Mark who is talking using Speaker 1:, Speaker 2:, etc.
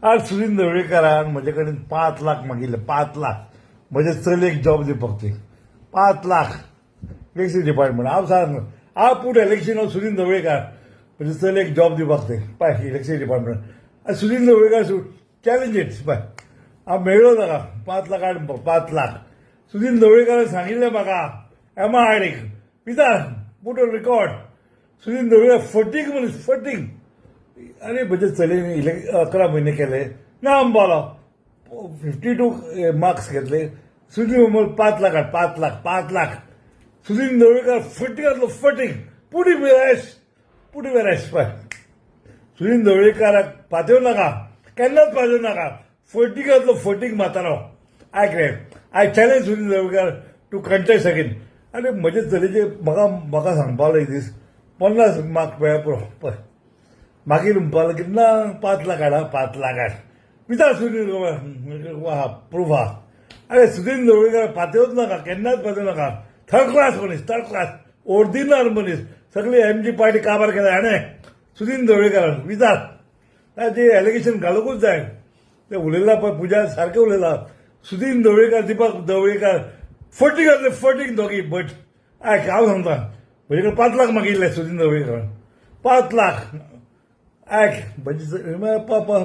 Speaker 1: आज सुनील ढवळीकरान म्हजे कडेन 5 लाख मागिल्ले 5 लाख म्हजे चलयेक जॉब दिवपाक ते 5 लाख इलेक्शन डिपार्टमेंट हांव सांग हांव पुट इलेक्शन सुनील ढवळीकर म्हजे चलयेक जॉब दिवपाक ते पळय इलेक्शन डिपार्टमेंट आनी सुनील ढवळीकर चॅलेंजीड पळय हांव मेळ्ळो ताका 5 लाख हाड 5 लाख सुनील ढवळीकरान सांगिल्लें म्हाका MIDक विचार पुट रिकॉर्ड सुनील ढवळीकर फटींग मनीस फटींग अरे म्हणजे चलयेन 11 म्हयने केले ना अंबालो 52 मार्क्स घेतले सुनील म्हण 5 लाख हाड 5 लाख सुनील ढवळीकर फटींग घातलो फटींग पुटी वेरेस पळय सुनील ढवळीकराक पातयो नाका केन्नाच पातयो नाका फटींग घातलो फटींग मातालो आयक रे I challenge Sunil Dhavalikar to contest again आनी म्हजे चलयेचे म्हाका सांगपालो एक दीस 50 मार्क मेळ्ळ्या पुरो पळय मागीर म्हणपाक लागलो की ना 5 लाख हाड 5 लाख हाड विचार सुनील हा प्रूफ हा अरे सुनील ढवळीकर पातयोच नाका केन्नाच पातयो नाका थर्ड क्लास मनीस थर्ड क्लास ओरिजिनल मनीस सगळी MG पार्टी काबार केला हाणे सुनील ढवळीकर विचार ताजें एलिगेशन घालूंकूच जाय ते उलयला पळय पुजा सारकें उलयला सुनील ढवळीकर दिपक ढवळीकर फटींग घातले फटींग दोगी बट आयक हांव सांगता म्हजे कडेन 5 लाख मागिल्ले सुनील ढवळीकर 5 लाख आयक म्हणजे 50